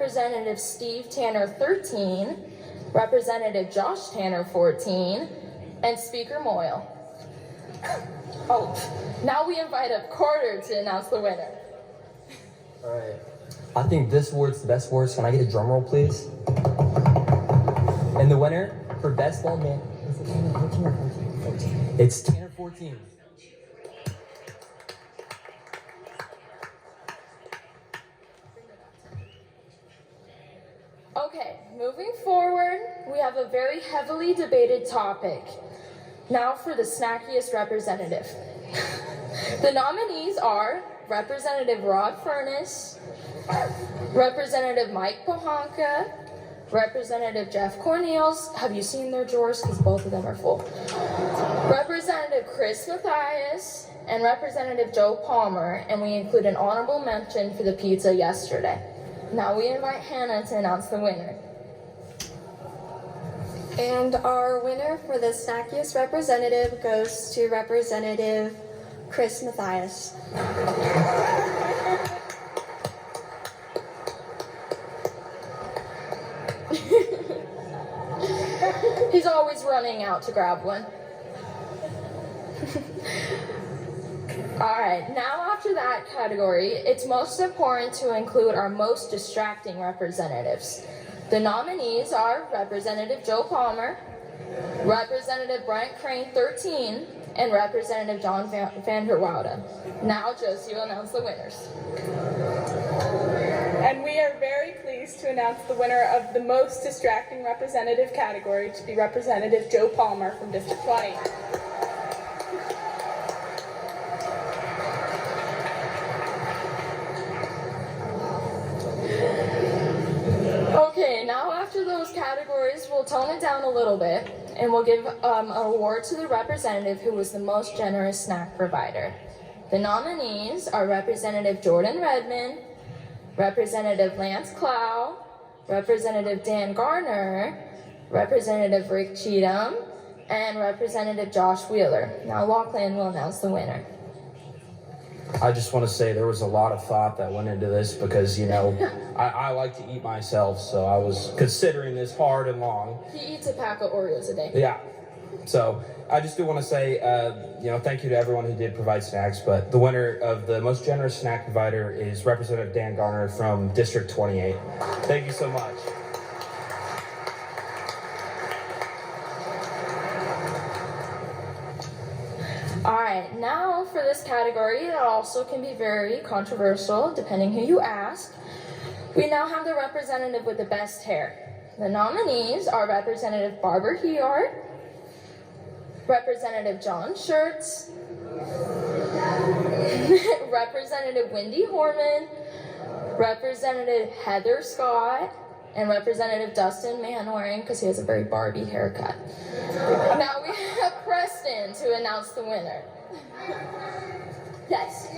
Representative Steve Tanner, 13, Representative Josh Tanner, 14, and Speaker Moyle. Oh, now we invite up Carter to announce the winner. All right. I think this award's the best award. Can I get a drum roll, please? And the winner for best bald man, is it Tanner 14 or 14? It's Tanner 14. Okay, moving forward, we have a very heavily debated topic. Now for the snackiest representative. The nominees are Representative Rod Furness, Representative Mike Pohanka, Representative Jeff Cornels. Have you seen their drawers? Because both of them are full. Representative Chris Mathias, and Representative Joe Palmer, and we include an honorable mention for the pizza yesterday. Now we invite Hannah to announce the winner. And our winner for the snackiest representative goes to Representative Chris Mathias. He's always running out to grab one. Alright, now after that category, it's most important to include our most distracting representatives. The nominees are Representative Joe Palmer, Representative Brent Crane, 13, and Representative John Van der Woude. Now, Josie will announce the winners. And we are very pleased to announce the winner of the most distracting representative category to be Representative Joe Palmer from District 20. Okay, now after those categories, we'll tone it down a little bit, and we'll give an award to the representative who was the most generous snack provider. The nominees are Representative Jordan Redmond, Representative Lance Clow, Representative Dan Garner, Representative Rick Cheatham, and Representative Josh Wheeler. Now Lachlan will announce the winner. I just want to say there was a lot of thought that went into this because, you know, I like to eat myself, so I was considering this hard and long. He eats a pack of Oreos a day. Yeah. So I just do want to say, thank you to everyone who did provide snacks, but the winner of the most generous snack provider is Representative Dan Garner from District 28. Thank you so much. Alright, now for this category that also can be very controversial depending who you ask. We now have the representative with the best hair. The nominees are Representative Barbara Heard, Representative John Schertz, Representative Wendy Horman, Representative Heather Scott, and Representative Dustin Manwaring, because he has a very Barbie haircut. Now we have Preston to announce the winner. Yes.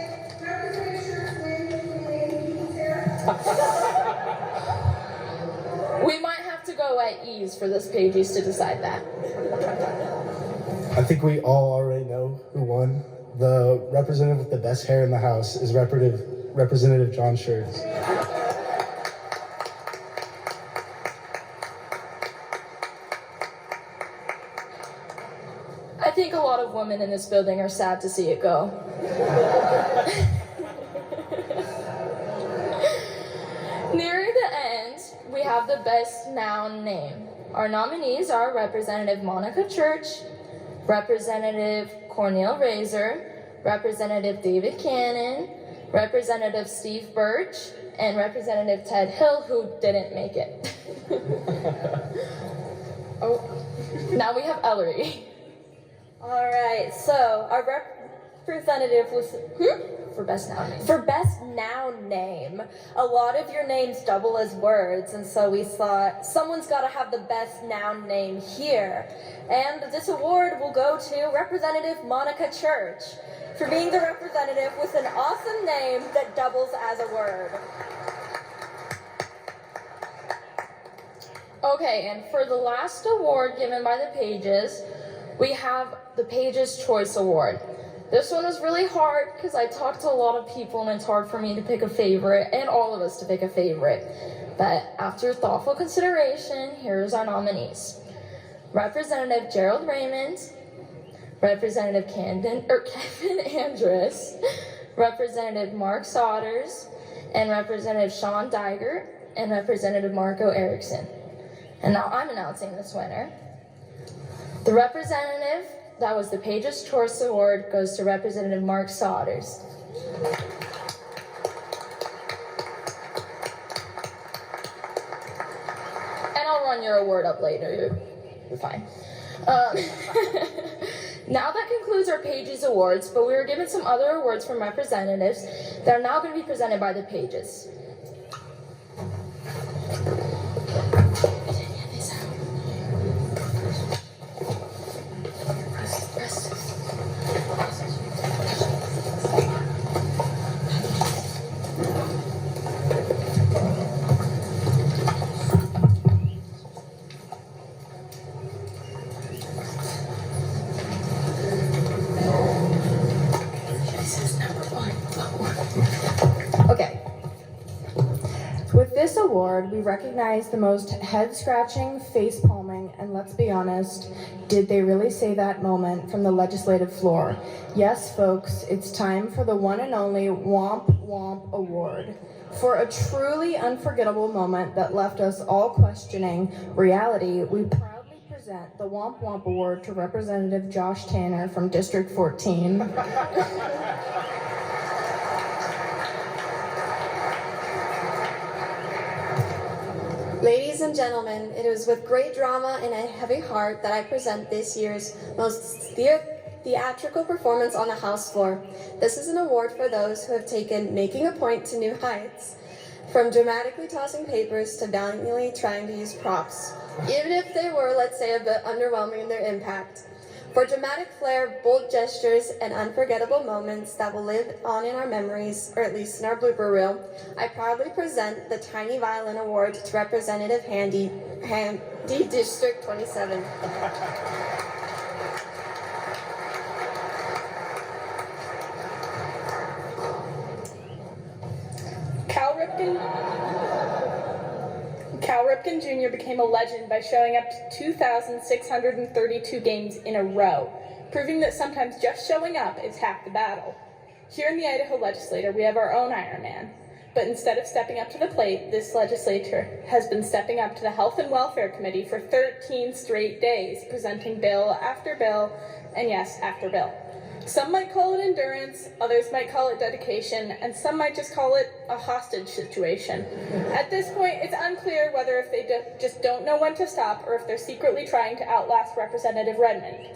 We might have to go at ease for this pages to decide that. I think we all already know who won. The representative with the best hair in the House is Representative John Schertz. I think a lot of women in this building are sad to see it go. Nearing the end, we have the best noun name. Our nominees are Representative Monica Church, Representative Cornel Razor, Representative David Cannon, Representative Steve Birch, and Representative Ted Hill, who didn't make it. Oh, now we have Ellery. All right, so our representative was For best noun name. for best noun name. A lot of your names double as words, and so we thought someone's got to have the best noun name here. And this award will go to Representative Monica Church for being the representative with an awesome name that doubles as a word. Okay, and for the last award given by the Pages, we have the Pages Choice Award. This one was really hard because I talked to a lot of people and it's hard for me to pick a favorite, and all of us to pick a favorite. But after thoughtful consideration, here's our nominees. Representative Gerald Raymond, Representative Kevin Andrus, Representative Mark Sodders, and Representative Sean Digert, and Representative Marco Erickson. And now I'm announcing this winner. The representative that was the Page's Choice Award goes to Representative Mark Sodders. And I'll run your award up later. You're fine. Now that concludes our Pages Awards, but we were given some other awards from representatives that are now going to be presented by the Pages. Okay. With this award, we recognize the most head-scratching, face-palming, and let's be honest, did they really say that moment from the legislative floor? Yes, folks, it's time for the one and only Womp Womp Award. For a truly unforgettable moment that left us all questioning reality, we proudly present the Womp Womp Award to Representative Josh Tanner from District 14. Ladies and gentlemen, it is with great drama and a heavy heart that I present this year's most theatrical performance on the House floor. This is an award for those who have taken making a point to new heights, from dramatically tossing papers to valiantly trying to use props, even if they were, let's say, a bit underwhelming in their impact. For dramatic flair, bold gestures, and unforgettable moments that will live on in our memories, or at least in our blooper reel, I proudly present the Tiny Violin Award to Representative Handy, District 27. Cal Ripken Jr. became a legend by showing up to 2,632 games in a row, proving that sometimes just showing up is half the battle. Here in the Idaho legislature, we have our own Iron Man, but instead of stepping up to the plate, this legislature has been stepping up to the Health and Welfare Committee for 13 straight days, presenting bill after bill, and yes, after bill. Some might call it endurance, others might call it dedication, and some might just call it a hostage situation. At this point, it's unclear whether if they just don't know when to stop or if they're secretly trying to outlast Representative Redmond.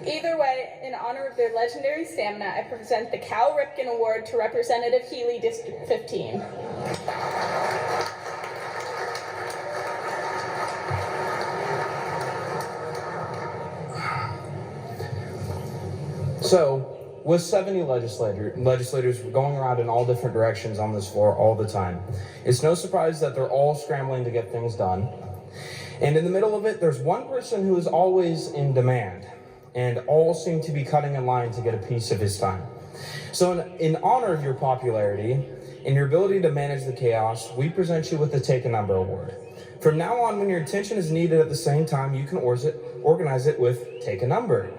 Either way, in honor of their legendary stamina, I present the Cal Ripken Award to Representative Healy, District 15. So, with 70 legislators going around in all different directions on this floor all the time, it's no surprise that they're all scrambling to get things done. And in the middle of it, there's one person who is always in demand, and all seem to be cutting in line to get a piece of his time. So in honor of your popularity and your ability to manage the chaos, we present you with the Take a Number Award. From now on, when your attention is needed at the same time, you can organize it with Take a Number.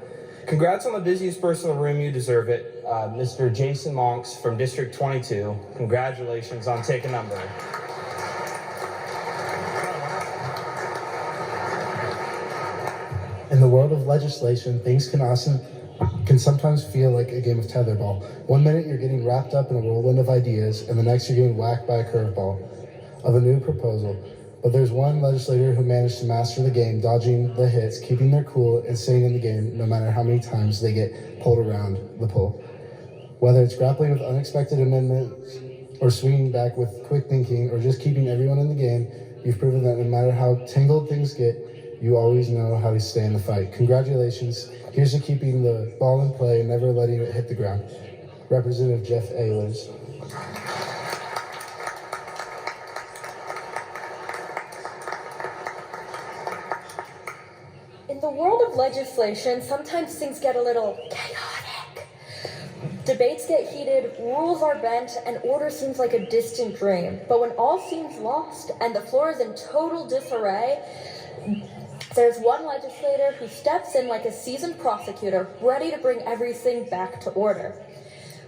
Congrats on the busiest person in the room, you deserve it. Mr. Jason Monks from District 22, congratulations on Take a Number. In the world of legislation, things can sometimes feel like a game of tetherball. One minute you're getting wrapped up in a whirlwind of ideas, and the next you're getting whacked by a curveball of a new proposal. But there's one legislator who managed to master the game, dodging the hits, keeping their cool, and staying in the game no matter how many times they get pulled around the pole. Whether it's grappling with unexpected amendments, or swinging back with quick thinking, or just keeping everyone in the game, you've proven that no matter how tangled things get, you always know how to stay in the fight. Congratulations. Here's to keeping the ball in play and never letting it hit the ground. Representative Jeff Ehlers. In the world of legislation, sometimes things get a little chaotic. Debates get heated, rules are bent, and order seems like a distant dream. But when all seems lost and the floor is in total disarray, there's one legislator who steps in like a seasoned prosecutor, ready to bring everything back to order.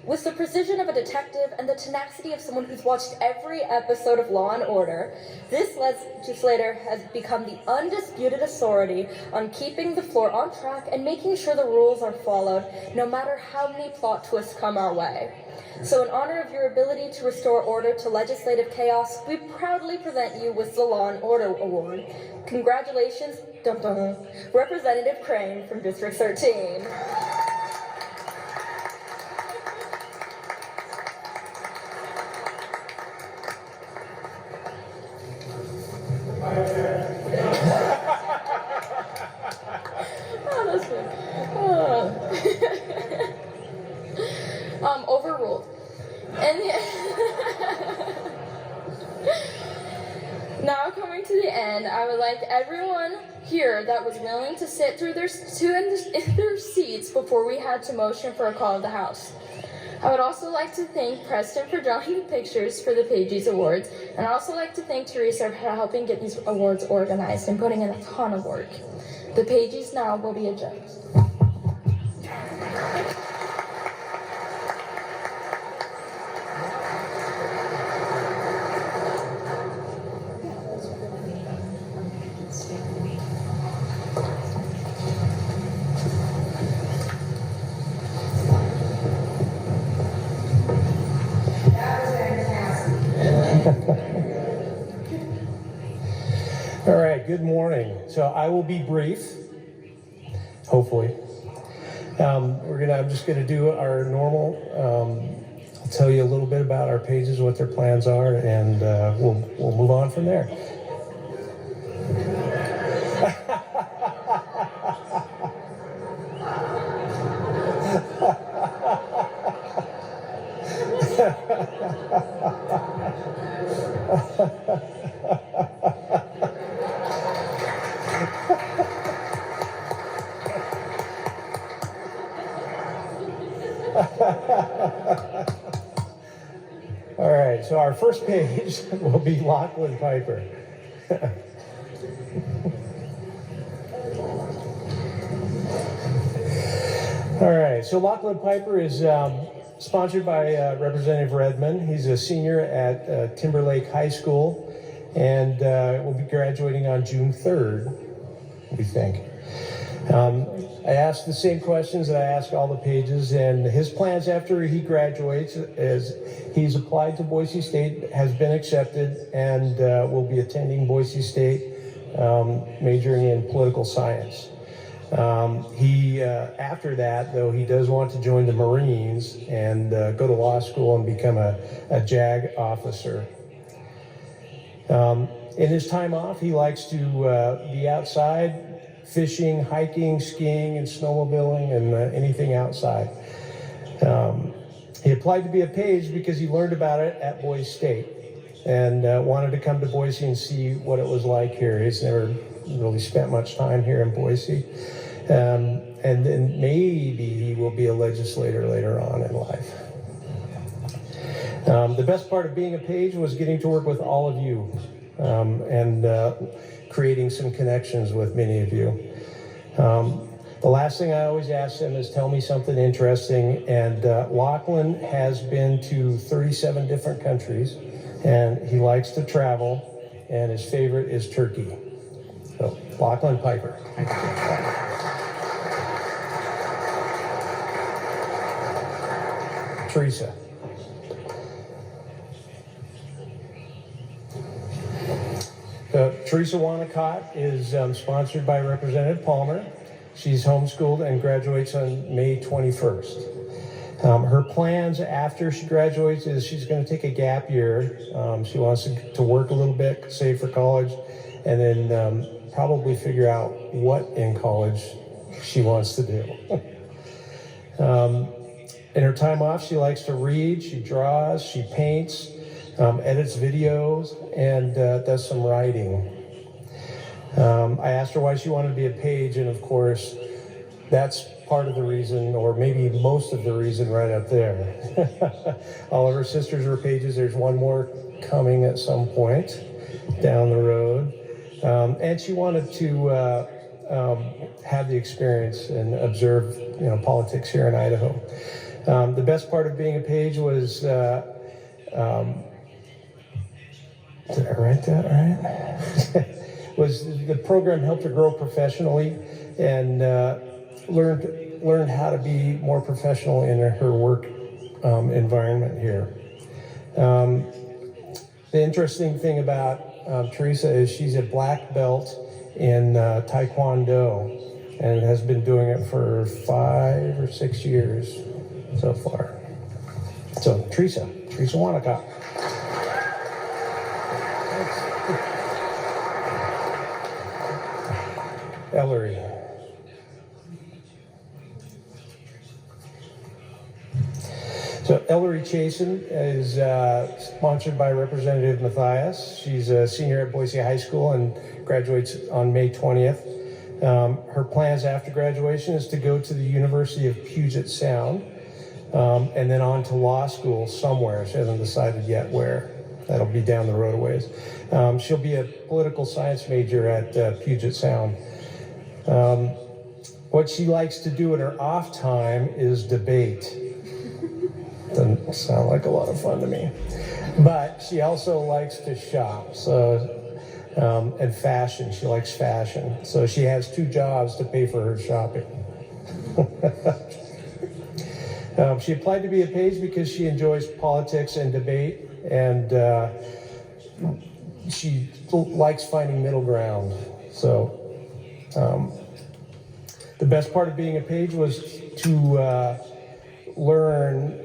With the precision of a detective and the tenacity of someone who's watched every episode of Law & Order, this legislator has become the undisputed authority on keeping the floor on track and making sure the rules are followed, no matter how many plot twists come our way. So in honor of your ability to restore order to legislative chaos, we proudly present you with the Law & Order Award. Congratulations, dum dum, Representative Crane from District 13. Overruled. And now coming to the end, I would like everyone here that was willing to sit through their seats before we had to motion for a call of the House. I would also like to thank Preston for drawing the pictures for the Pages Awards, and I'd also like to thank Teresa for helping get these awards organized and putting in a ton of work. The Pages now will be adjourned. All right, good morning. So I will be brief, hopefully. I'm just gonna do our normal, I'll tell you a little bit about our pages, what their plans are, and we'll move on from there. All right, so our first page will be Lachlan Piper. All right, so Lachlan Piper is sponsored by Representative Redmond. He's a senior at Timberlake High School and will be graduating on June 3rd, we think. I asked the same questions that I ask all the pages, and his plans after he graduates is he's applied to Boise State, has been accepted, and will be attending Boise State, majoring in political science. After that, though, he does want to join the Marines and go to law school and become a JAG officer. In his time off, he likes to be outside, fishing, hiking, skiing, and snowmobiling, and anything outside. He applied to be a page because he learned about it at Boise State and wanted to come to Boise and see what it was like here. He's never really spent much time here in Boise. And then maybe he will be a legislator later on in life. The best part of being a page was getting to work with all of you and creating some connections with many of you. The last thing I always ask them is tell me something interesting, and Lachlan has been to 37 different countries, and he likes to travel, and his favorite is Turkey. So, Lachlan Piper. Teresa. Teresa Wanacott is sponsored by Representative Palmer. She's homeschooled and graduates on May 21st. Her plans after she graduates is she's going to take a gap year. She wants to work a little bit, save for college, and then probably figure out what in college she wants to do. In her time off, she likes to read, she draws, she paints, edits videos, and does some writing. I asked her why she wanted to be a page, and of course, That's part of the reason, or maybe most of the reason, right up there. All of her sisters were pages. There's one more coming at some point down the road. And she wanted to have the experience and observe, politics here in Idaho. The best part of being a page was, did I write that right? Was the program helped her grow professionally and learned how to be more professional in her work environment here. The interesting thing about Teresa is she's a black belt in Taekwondo and has been doing it for 5 or 6 years so far. So Teresa Wanaka. Ellery. So Ellery Chasen is sponsored by Representative Mathias. She's a senior at Boise High School and graduates on May 20th. Her plans after graduation is to go to the University of Puget Sound and then on to law school somewhere. She hasn't decided yet where. That'll be down the road a ways. She'll be a political science major at Puget Sound. What she likes to do in her off time is debate. Doesn't sound like a lot of fun to me. But she also likes to shop, and fashion. She likes fashion. So she has 2 jobs to pay for her shopping. She applied to be a page because she enjoys politics and debate, and she likes finding middle ground. So the best part of being a page was to learn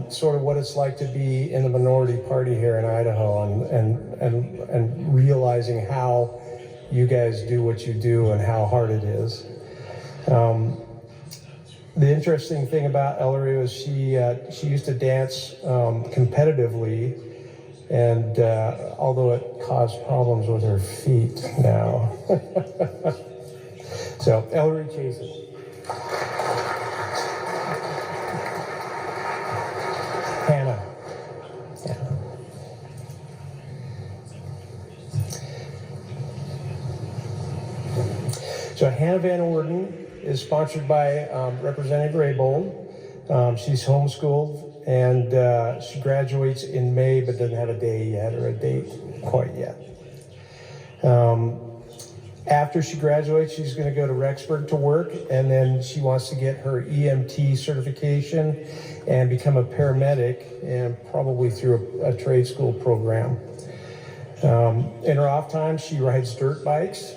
sort of what it's like to be in the minority party here in Idaho, and realizing how you guys do what you do and how hard it is. The interesting thing about Ellery was she used to dance competitively, and although it caused problems with her feet now. So Ellery Chasen. Hannah. So Hannah Van Orden is sponsored by Representative Raybould. She's homeschooled, and she graduates in May, but doesn't have a day yet or a date quite yet. After she graduates, she's going to go to Rexburg to work, and then she wants to get her EMT certification and become a paramedic, and probably through a trade school program. In her off time, she rides dirt bikes,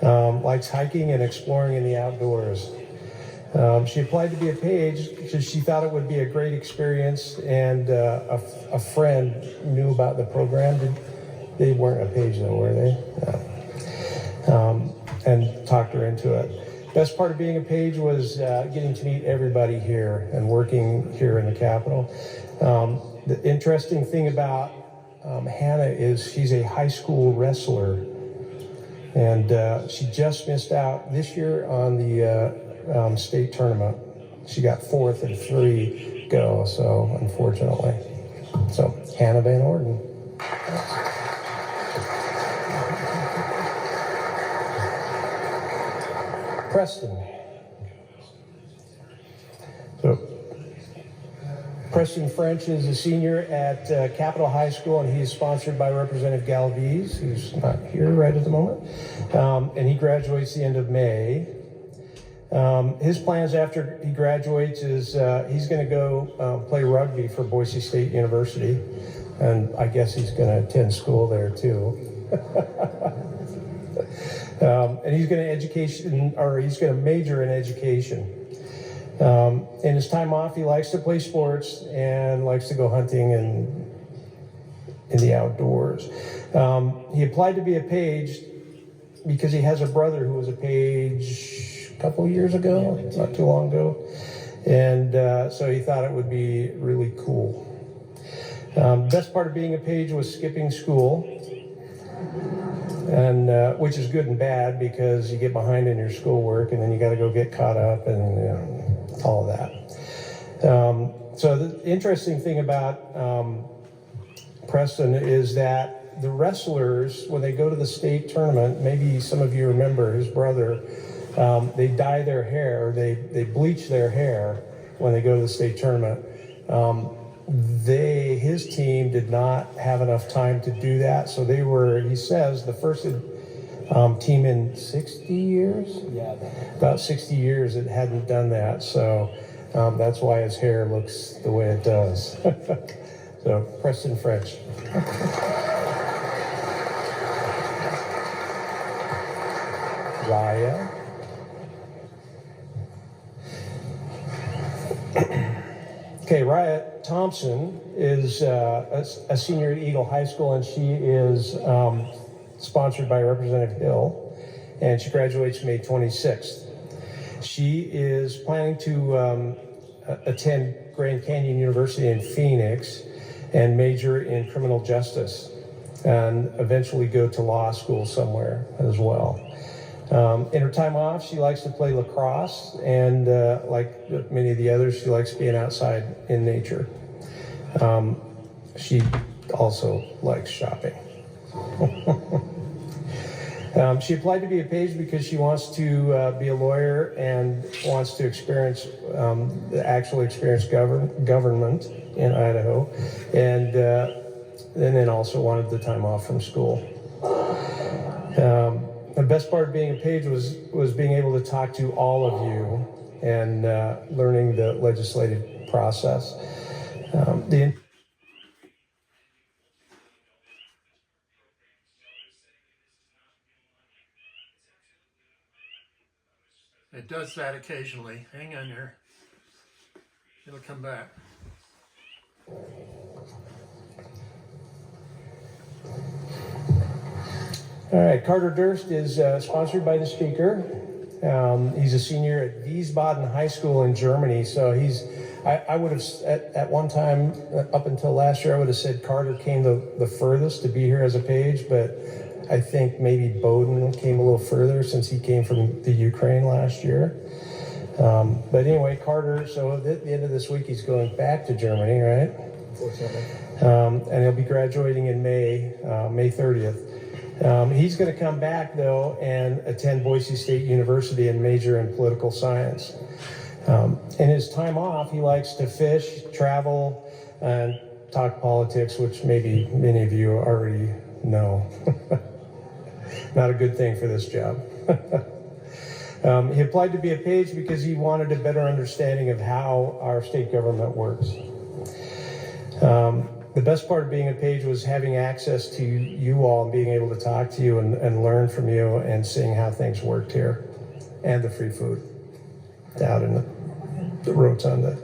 likes hiking and exploring in the outdoors. She applied to be a page because she thought it would be a great experience, and a friend knew about the program. They weren't a page though, were they? No. And talked her into it. Best part of being a page was getting to meet everybody here and working here in the Capitol. The interesting thing about Hannah is she's a high school wrestler, and she just missed out this year on the state tournament. She got 4th in 3 go, so unfortunately. So Hannah Van Orden. Preston. So Preston French is a senior at Capitol High School, and he is sponsored by Representative Galvez, who's not here right at the moment, and he graduates the end of May. His plans after he graduates is he's going to go play rugby for Boise State University, and I guess he's going to attend school there too. And he's going to major in education. In his time off, he likes to play sports and likes to go hunting and in the outdoors. He applied to be a page because he has a brother who was a page a couple of years ago, not too long ago. And so he thought it would be really cool. Best part of being a page was skipping school. and which is good and bad because you get behind in your schoolwork and then you got to go get caught up and all of that. So the interesting thing about Preston is that the wrestlers, when they go to the state tournament, maybe some of you remember his brother, they dye their hair, they bleach their hair when they go to the state tournament. His team did not have enough time to do that, so they were, he says, the first team in 60 years? Yeah. About 60 years it hadn't done that, so that's why his hair looks the way it does. So, Preston French. Raya. Okay, Raya Thompson is a senior at Eagle High School, and she is sponsored by Representative Hill, and she graduates May 26th. She is planning to attend Grand Canyon University in Phoenix and major in criminal justice, and eventually go to law school somewhere as well. In her time off, she likes to play lacrosse, and like many of the others, she likes being outside in nature. She also likes shopping. She applied to be a page because she wants to be a lawyer and wants to actually experience government in Idaho, and then also wanted the time off from school. The best part of being a page was being able to talk to all of you and learning the legislative process. It does that occasionally. Hang on there. It'll come back. All right, Carter Durst is sponsored by the speaker. He's a senior at Wiesbaden High School in Germany. So I would have, at one time, up until last year, I would have said Carter came the furthest to be here as a page, but I think maybe Bowden came a little further since he came from the Ukraine last year. But anyway, Carter, so at the end of this week, he's going back to Germany, right? Fortunately. And he'll be graduating in May 30th. He's going to come back, though, and attend Boise State University and major in political science. In his time off, he likes to fish, travel, and talk politics, which maybe many of you already know. Not a good thing for this job. He applied to be a page because he wanted a better understanding of how our state government works. The best part of being a page was having access to you all and being able to talk to you and learn from you and seeing how things worked here, and the free food out in the rotunda.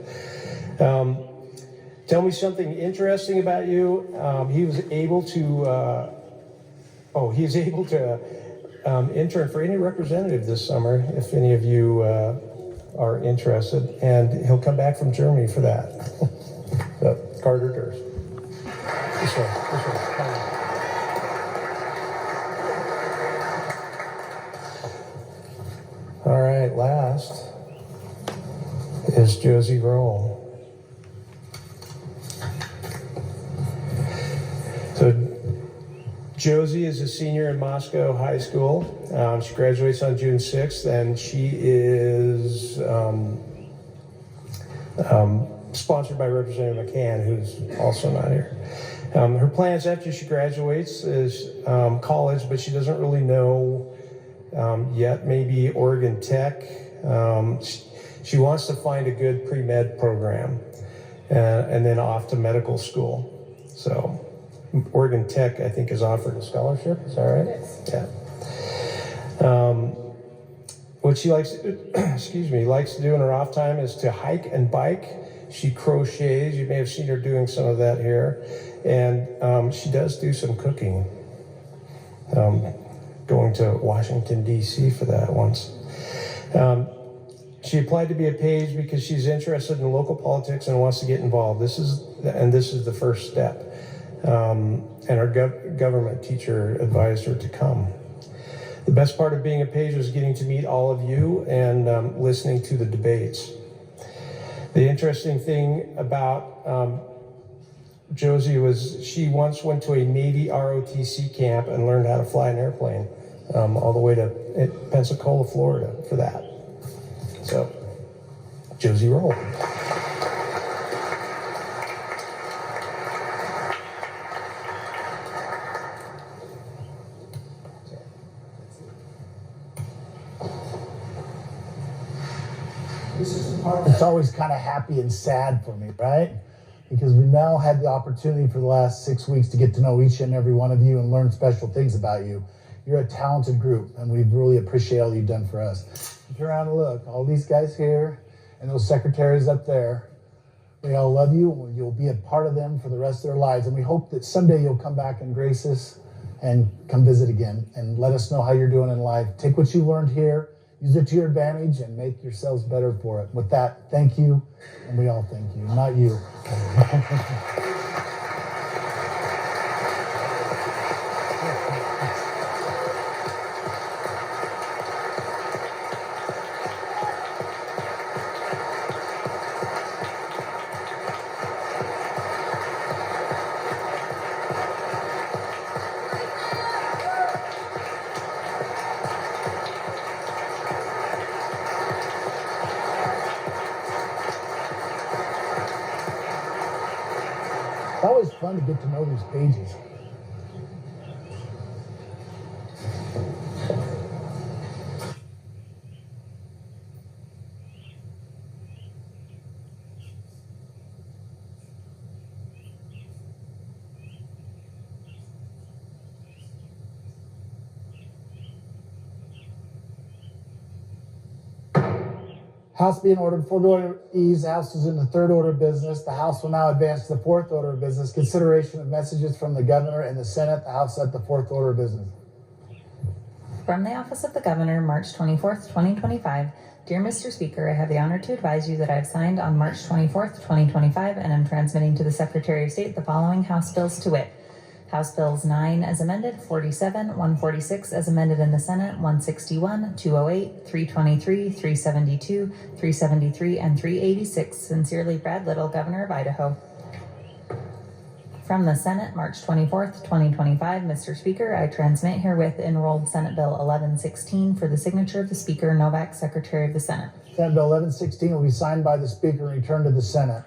Tell me something interesting about you. He was able to intern for any representative this summer, if any of you are interested, and he'll come back from Germany for that. So, Carter Durst. This one. All right, last is Josie Roll. So Josie is a senior in Moscow High School. She graduates on June 6th, and she is sponsored by Representative McCann, who's also not here. Her plans after she graduates is college, but she doesn't really know yet. Maybe Oregon Tech. She wants to find a good pre-med program and then off to medical school. So Oregon Tech, I think, has offered a scholarship. Is that right? Yes. Yeah. What she likes to do in her off time is to hike and bike. She crochets. You may have seen her doing some of that here. And she does do some cooking. Going to Washington, D.C. for that once. She applied to be a page because she's interested in local politics and wants to get involved. This is the first step. and our government teacher advised her to come. The best part of being a page was getting to meet all of you and listening to the debates. The interesting thing about Josie was she once went to a Navy ROTC camp and learned how to fly an airplane all the way to Pensacola, Florida for that. So, Josie roll. It's always kind of happy and sad for me, right? Because we've now had the opportunity for the last 6 weeks to get to know each and every one of you and learn special things about you. You're a talented group, and we really appreciate all you've done for us. Turn around and look, all these guys here and those secretaries up there, we all love you, and you'll be a part of them for the rest of their lives. And we hope that someday you'll come back and grace us and come visit again and let us know how you're doing in life. Take what you learned here, use it to your advantage, and make yourselves better for it. With that, thank you, and we all thank you, not you. It's always fun to get to know these pages. House being ordered, fourth order E's. The House is in the third order of business. The House will now advance to the fourth order of business. Consideration of messages from the Governor and the Senate. The House at the fourth order of business. From the Office of the Governor, March 24th, 2025. Dear Mr. Speaker, I have the honor to advise you that I have signed on March 24th, 2025, and am transmitting to the Secretary of State the following House bills to wit. House Bills 9 as amended, 47, 146 as amended in the Senate, 161, 208, 323, 372, 373, and 386. Sincerely, Brad Little, Governor of Idaho. From the Senate, March 24th, 2025, Mr. Speaker, I transmit herewith enrolled Senate Bill 1116 for the signature of the Speaker, Novak, Secretary of the Senate. Senate Bill 1116 will be signed by the Speaker and returned to the Senate.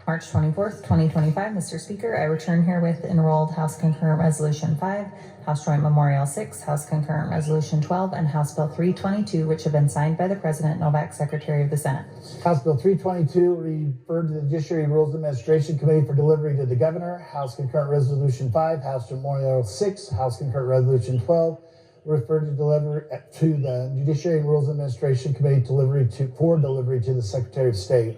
March 24th, 2025, Mr. Speaker, I return herewith enrolled House Concurrent Resolution 5, House Joint Memorial 6, House Concurrent Resolution 12, and House Bill 322, which have been signed by the President, Novak, Secretary of the Senate. House Bill 322 referred to the Judiciary Rules Administration Committee for delivery to the Governor. House Concurrent Resolution 5, House Memorial 6, House Concurrent Resolution 12 referred to deliver to the Judiciary and Rules Administration Committee for delivery to the Secretary of State.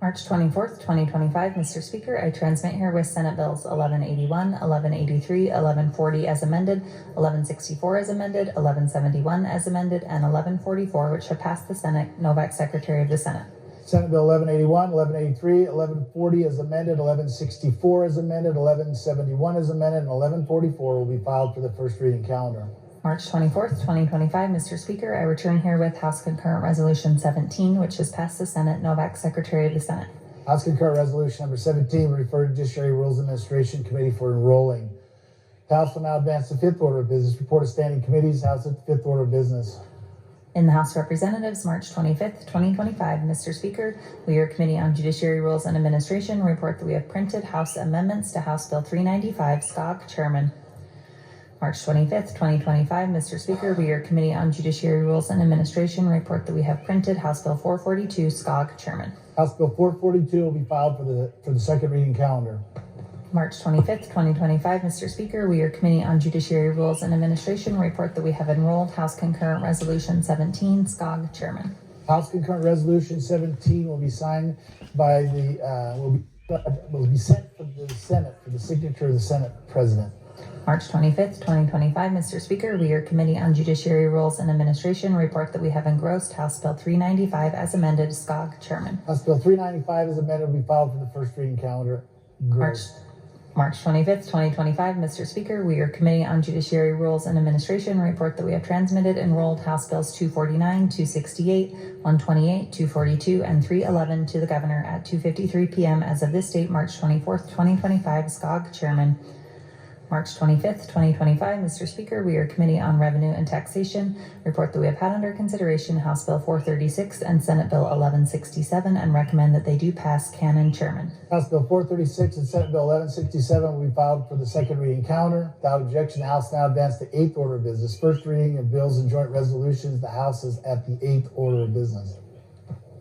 March 24th, 2025, Mr. Speaker, I transmit herewith Senate Bills 1181, 1183, 1140 as amended, 1164 as amended, 1171 as amended, and 1144, which have passed the Senate, Novak, Secretary of the Senate. Senate Bill 1181, 1183, 1140 as amended, 1164 as amended, 1171 as amended, and 1144 will be filed for the first reading calendar. March 24th, 2025, Mr. Speaker, I return herewith House Concurrent Resolution 17, which has passed the Senate, Novak, Secretary of the Senate. House Concurrent Resolution number 17 will refer to Judiciary Rules Administration Committee for enrolling. The House will now advance to fifth order of business. Report of standing committees. House at the fifth order of business. In the House of Representatives, March 25th, 2025, Mr. Speaker, we, your Committee on Judiciary Rules and Administration, report that we have printed House amendments to House Bill 395, SCOG, Chairman. March 25th, 2025, Mr. Speaker, we, your Committee on Judiciary Rules and Administration, report that we have printed House Bill 442, SCOG, Chairman. House Bill 442 will be filed for the second reading calendar. March 25th, 2025, Mr. Speaker, we, your Committee on Judiciary Rules and Administration, report that we have enrolled House Concurrent Resolution 17, SCOG, Chairman. House Concurrent Resolution 17 will be signed by will be sent to the Senate for the signature of the Senate President. March 25th, 2025, Mr. Speaker, we, your Committee on Judiciary Rules and Administration, report that we have engrossed House Bill 395 as amended, SCOG, Chairman. House Bill 395 as amended will be filed for the first reading calendar. March March 25th, 2025. Mr. Speaker, we, your Committee on Judiciary Rules and Administration, report that we have transmitted enrolled House Bills 249, 268, 128, 242, and 311 to the Governor at 2:53 p.m. as of this date, March 24th, 2025. SCOG Chairman. March 25th, 2025. Mr. Speaker, we, your Committee on Revenue and Taxation, report that we have had under consideration House Bill 436 and Senate Bill 1167 and recommend that they do pass. Canon. Chairman. House Bill 436 and Senate Bill 1167 will be filed for the second reading counter. Without objection, the House now advance to 8th order of business. First reading of bills and joint resolutions. The House is at the 8th order of business.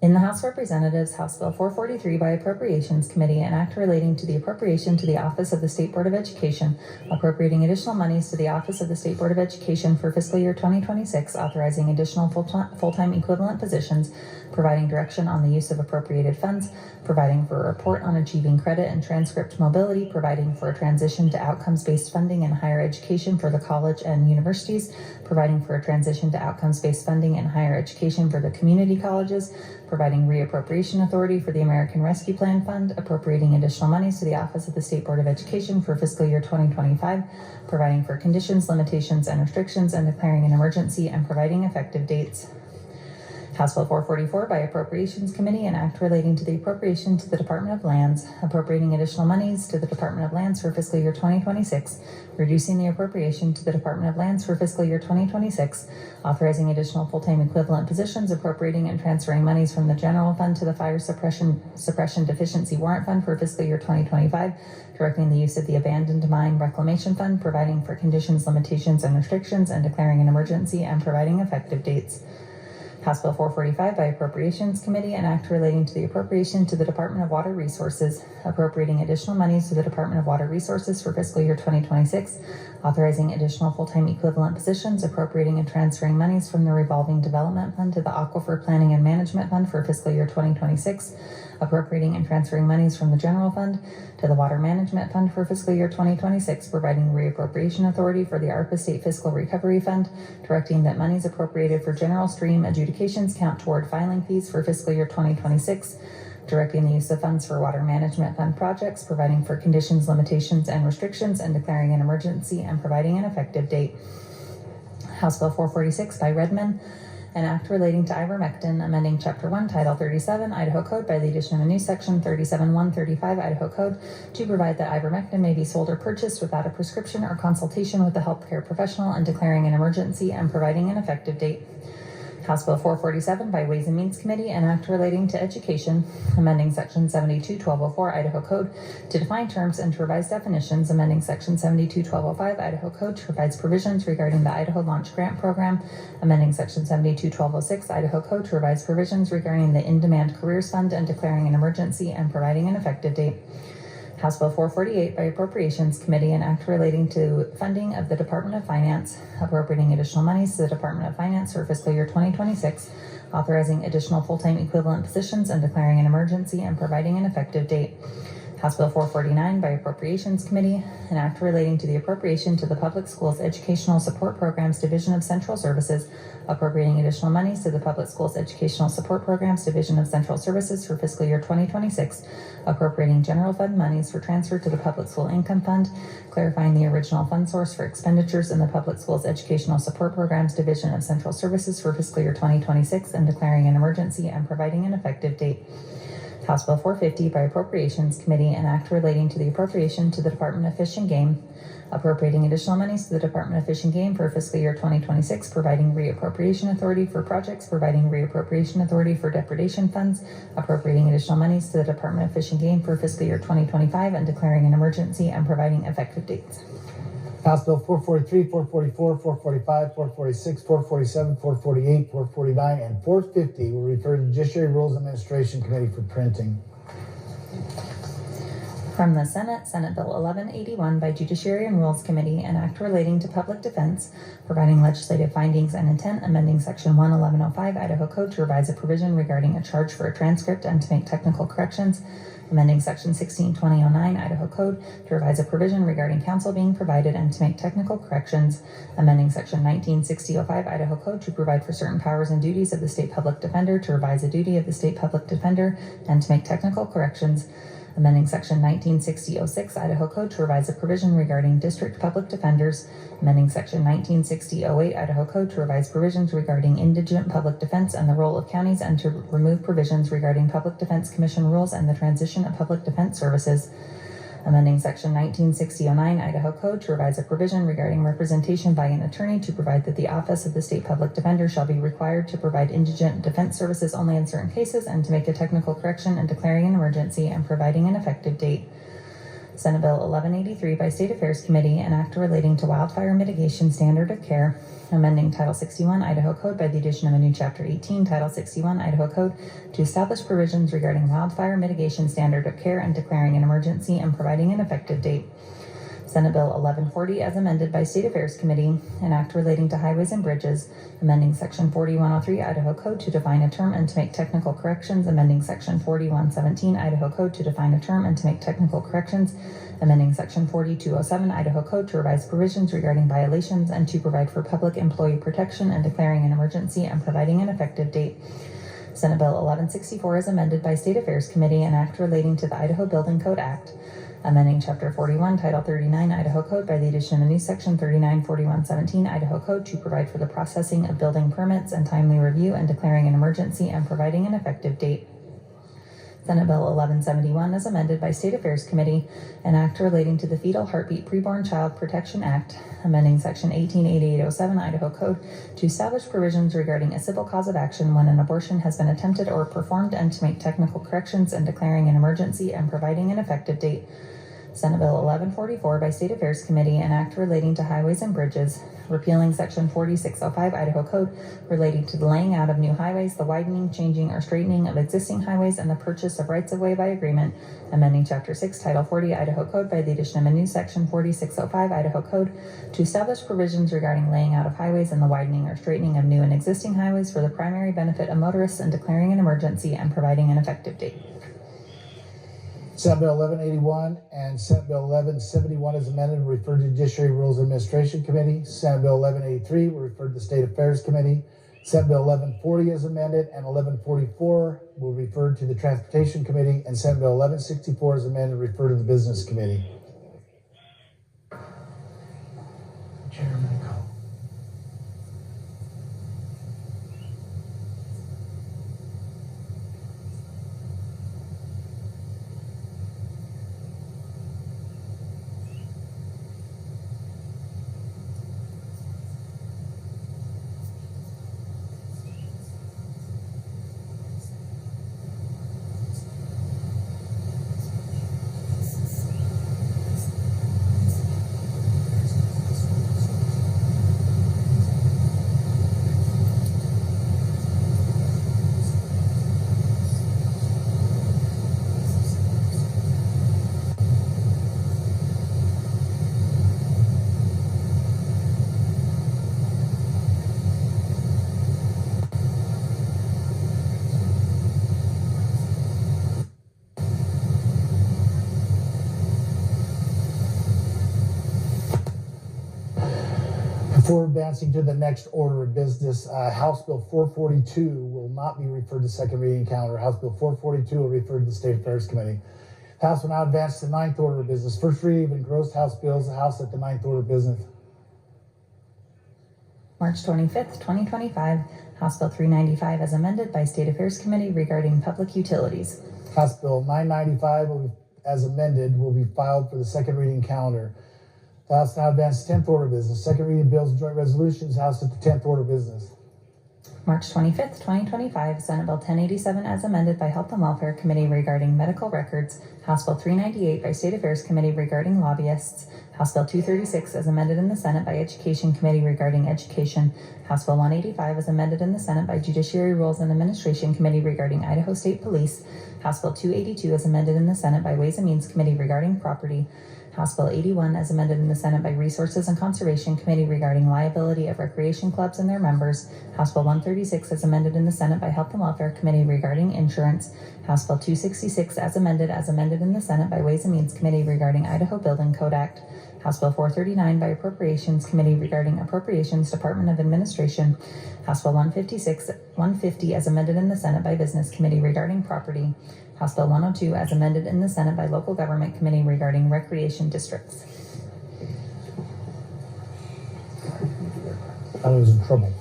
In the House of Representatives, House Bill 443 by Appropriations Committee, an act relating to the appropriation to the Office of the State Board of Education, appropriating additional monies to the Office of the State Board of Education for fiscal year 2026, authorizing additional full-time equivalent positions, providing direction on the use of appropriated funds, providing for a report on achieving credit and transcript mobility, providing for a transition to outcomes-based funding in higher education for the college and universities, providing for a transition to outcomes-based funding in higher education for the community colleges, providing reappropriation authority for the American Rescue Plan Fund, appropriating additional monies to the Office of the State Board of Education for fiscal year 2025, providing for conditions, limitations, and restrictions, and declaring an emergency and providing effective dates. House Bill 444 by Appropriations Committee, an act relating to the appropriation to the Department of Lands, appropriating additional monies to the Department of Lands for fiscal year 2026, reducing the appropriation to the Department of Lands for fiscal year 2026, authorizing additional full-time equivalent positions, appropriating and transferring monies from the general fund to the Fire Suppression Deficiency Warrant Fund for fiscal year 2025, directing the use of the Abandoned Mine Reclamation Fund, providing for conditions, limitations, and restrictions, and declaring an emergency and providing effective dates. House Bill 445 by Appropriations Committee, an act relating to the appropriation to the Department of Water Resources, appropriating additional monies to the Department of Water Resources for fiscal year 2026, authorizing additional full-time equivalent positions, appropriating and transferring monies from the Revolving Development Fund to the Aquifer Planning and Management Fund for fiscal year 2026, appropriating and transferring monies from the General Fund to the Water Management Fund for fiscal year 2026, providing reappropriation authority for the ARPA State Fiscal Recovery Fund, directing that monies appropriated for general stream adjudications count toward filing fees for fiscal year 2026, directing the use of funds for Water Management Fund projects, providing for conditions, limitations, and restrictions, and declaring an emergency and providing an effective date. House Bill 446 by Redmond, an act relating to ivermectin, amending Chapter 1, Title 37, Idaho Code by the addition of a new Section 37.135 Idaho Code to provide that ivermectin may be sold or purchased without a prescription or consultation with a healthcare professional, and declaring an emergency and providing an effective date. House Bill 447 by Ways and Means Committee, an act relating to education, amending Section 72.1204 Idaho Code to define terms and to revise definitions, amending Section 72.1205 Idaho Code to provide provisions regarding the Idaho Launch Grant Program, amending Section 72.1206 Idaho Code to revise provisions regarding the In-Demand Careers Fund and declaring an emergency and providing an effective date. House Bill 448 by Appropriations Committee, an act relating to funding of the Department of Finance, appropriating additional monies to the Department of Finance for fiscal year 2026, authorizing additional full-time equivalent positions and declaring an emergency and providing an effective date. House Bill 449 by Appropriations Committee, an act relating to the appropriation to the Public Schools Educational Support Programs Division of Central Services, appropriating additional monies to the Public Schools Educational Support Programs Division of Central Services for fiscal year 2026, appropriating general fund monies for transfer to the Public School Income Fund, clarifying the original fund source for expenditures in the Public Schools Educational Support Programs Division of Central Services for fiscal year 2026, and declaring an emergency and providing an effective date. House Bill 450 by Appropriations Committee, an act relating to the appropriation to the Department of Fish and Game, appropriating additional monies to the Department of Fish and Game for fiscal year 2026, providing reappropriation authority for projects, providing reappropriation authority for depredation funds, appropriating additional monies to the Department of Fish and Game for fiscal year 2025, and declaring an emergency and providing effective dates. House Bill 443, 444, 445, 446, 447, 448, 449, and 450 will refer to the Judiciary Rules Administration Committee for printing. From the Senate, Senate Bill 1181 by Judiciary and Rules Committee, an act relating to public defense, providing legislative findings and intent, amending Section 11105 Idaho Code to revise a provision regarding a charge for a transcript and to make technical corrections, amending Section 162009 Idaho Code to revise a provision regarding counsel being provided and to make technical corrections, amending Section 196005 Idaho Code to provide for certain powers and duties of the State Public Defender to revise a duty of the State Public Defender and to make technical corrections, amending Section 1960-06 Idaho Code to revise a provision regarding district public defenders, amending Section 1960-08 Idaho Code to revise provisions regarding indigent public defense and the role of counties, and to remove provisions regarding Public Defense Commission rules and the transition of public defense services, amending Section 1960-09 Idaho Code to revise a provision regarding representation by an attorney to provide that the Office of the State Public Defender shall be required to provide indigent defense services only in certain cases, and to make a technical correction and declaring an emergency and providing an effective date. Senate Bill 1183 by State Affairs Committee, an act relating to wildfire mitigation standard of care, amending Title 61 Idaho Code by the addition of a new Chapter 18, Title 61 Idaho Code, to establish provisions regarding wildfire mitigation standard of care and declaring an emergency and providing an effective date. Senate Bill 1140 as amended by State Affairs Committee, an act relating to highways and bridges, amending Section 4103 Idaho Code to define a term and to make technical corrections, amending Section 4117 Idaho Code to define a term and to make technical corrections, amending Section 4207 Idaho Code to revise provisions regarding violations and to provide for public employee protection and declaring an emergency and providing an effective date. Senate Bill 1164 is amended by State Affairs Committee, an act relating to the Idaho Building Code Act, amending Chapter 41, Title 39 Idaho Code by the addition of a new Section 394117 Idaho Code to provide for the processing of building permits and timely review and declaring an emergency and providing an effective date. Senate Bill 1171 is amended by State Affairs Committee, an act relating to the Fetal Heartbeat Preborn Child Protection Act, amending Section 188807 Idaho Code to establish provisions regarding a civil cause of action when an abortion has been attempted or performed, and to make technical corrections and declaring an emergency and providing an effective date. Senate Bill 1144 by State Affairs Committee, an act relating to highways and bridges, repealing Section 4605 Idaho Code relating to the laying out of new highways, the widening, changing, or straightening of existing highways, and the purchase of rights-of-way by agreement, amending Chapter 6, Title 40 Idaho Code by the addition of a new Section 4605 Idaho Code to establish provisions regarding laying out of highways and the widening or straightening of new and existing highways for the primary benefit of motorists, and declaring an emergency and providing an effective date. Senate Bill 1181 and Senate Bill 1171 is amended and referred to Judiciary Rules Administration Committee. Senate Bill 1183 will refer to the State Affairs Committee. Senate Bill 1140 is amended, and 1144 will refer to the Transportation Committee, and Senate Bill 1164 is amended and referred to the Business Committee. Chairman Cole. Before advancing to the next order of business, House Bill 442 will not be referred to second reading calendar. House Bill 442 will refer to the State Affairs Committee. The House will now advance to the ninth order of business. First reading of engrossed House bills. The House at the ninth order of business. March 25th, 2025, House Bill 395 as amended by State Affairs Committee regarding public utilities. House Bill 995 as amended will be filed for the second reading calendar. The House now advances to 10th order of business. Second reading of bills and joint resolutions. House at the 10th order of business. March 25th, 2025, Senate Bill 1087 as amended by Health and Welfare Committee regarding medical records. House Bill 398 by State Affairs Committee regarding lobbyists. House Bill 236 as amended in the Senate by Education Committee regarding education. House Bill 185 as amended in the Senate by Judiciary Rules and Administration Committee regarding Idaho State Police. House Bill 282 as amended in the Senate by Ways and Means Committee regarding property. House Bill 81 as amended in the Senate by Resources and Conservation Committee regarding liability of recreation clubs and their members. House Bill 136 as amended in the Senate by Health and Welfare Committee regarding insurance. House Bill 266 as amended in the Senate by Ways and Means Committee regarding Idaho Building Code Act. House Bill 439 by Appropriations Committee regarding Appropriations Department of Administration. House Bill 150 as amended in the Senate by Business Committee regarding property. House Bill 102 as amended in the Senate by Local Government Committee regarding recreation districts. I was in trouble.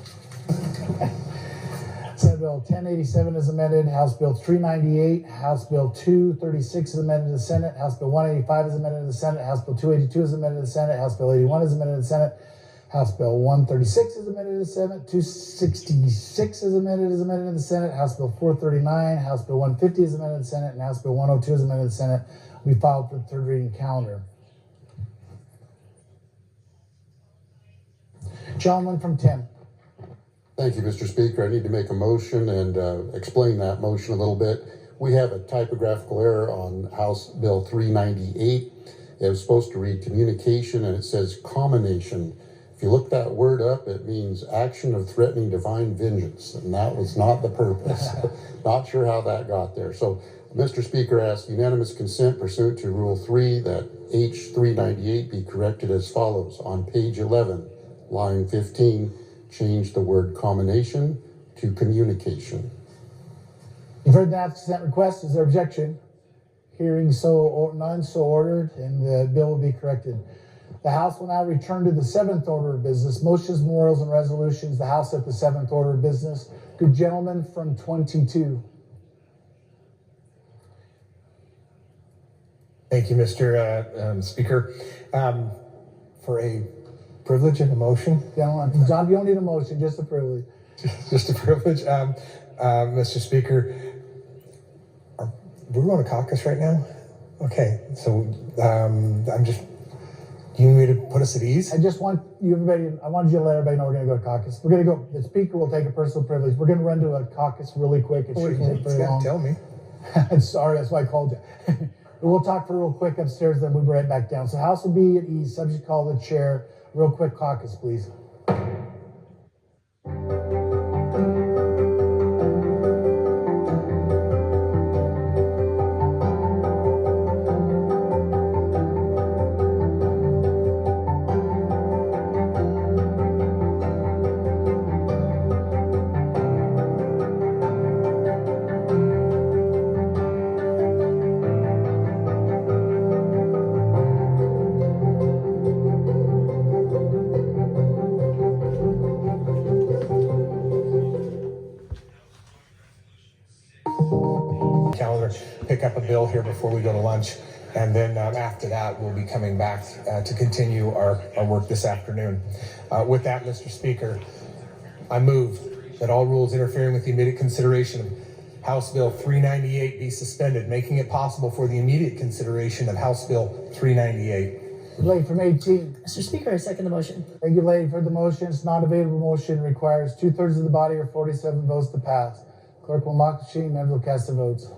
Senate Bill 1087 is amended. House Bill 398. House Bill 236 is amended in the Senate. House Bill 185 is amended in the Senate. House Bill 282 is amended in the Senate. House Bill 81 is amended in the Senate. House Bill 136 is amended in the Senate. 266 is amended in the Senate. House Bill 439. House Bill 150 is amended in the Senate. And House Bill 102 is amended in the Senate. We filed for the third reading calendar. Gentleman from 10. Thank you, Mr. Speaker. I need to make a motion and explain that motion a little bit. We have a typographical error on House Bill 398. It was supposed to read communication and it says combination. If you look that word up, it means action of threatening divine vengeance, and that was not the purpose. Not sure how that got there. So, Mr. Speaker, asked unanimous consent pursuant to Rule 3 that H398 be corrected as follows. On page 11, line 15, change the word combination to communication. You've heard that consent request. Is there objection? Hearing none, so ordered, and the bill will be corrected. The House will now return to the seventh order of business. Motions, memorials, and resolutions. The House at the seventh order of business. Good gentleman from 22. Thank you, Mr. Speaker. For a privilege and a motion. Gentlemen, John, you don't need a motion, just a privilege. Just a privilege. Mr. Speaker, we're going to caucus right now? Okay, so I'm just, you need me to put us at ease? I just want you, everybody, I wanted you to let everybody know we're going to go to caucus. We're going to go, the speaker will take a personal privilege. We're going to run to a caucus really quick. It shouldn't take very long. Tell me. Sorry, that's why I called you. We'll talk for real quick upstairs, then we'll be right back down. So House will be at ease, subject to call the chair. Real quick caucus, please. Calendar, pick up a bill here before we go to lunch, and then after that we'll be coming back to continue our work this afternoon. With that, Mr. Speaker, I move that all rules interfering with the immediate consideration of House Bill 398 be suspended, making it possible for the immediate consideration of House Bill 398. Lady from 18. Mr. Speaker, I second the motion. Thank you, lady, for the motion. It's not available motion. Requires 2/3 of the body or 47 votes to pass. Clerk will mark the machine. Members will cast their votes.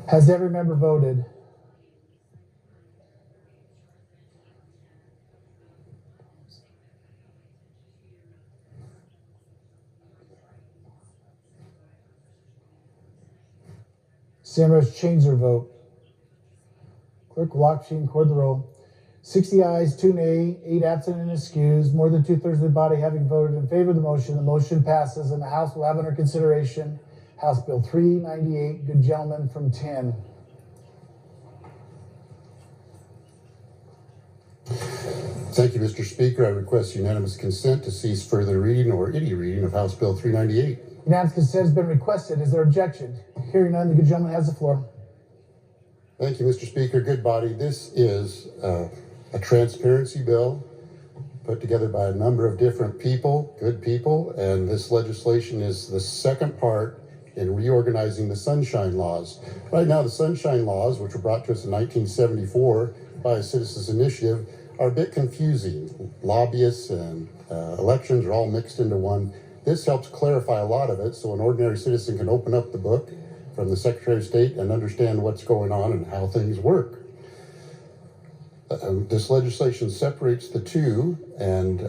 Has every member voted? Members change their vote. Clerk will lock machine, record the roll. 60 ayes, 2 nay, 8 absent and excused. More than 2/3 of the body having voted in favor of the motion passes, and the House will have under consideration House Bill 398. Good gentleman from 10. Thank you, Mr. Speaker. I request unanimous consent to cease further reading or any reading of House Bill 398. Unanimous consent has been requested. Is there objection? Hearing none, the good gentleman has the floor. Thank you, Mr. Speaker. Good body. This is a transparency bill put together by a number of different people, good people, and this legislation is the second part in reorganizing the sunshine laws. Right now, the sunshine laws, which were brought to us in 1974 by a citizens' initiative, are a bit confusing. Lobbyists and elections are all mixed into one. This helps clarify a lot of it so an ordinary citizen can open up the book from the Secretary of State and understand what's going on and how things work. This legislation separates the two, and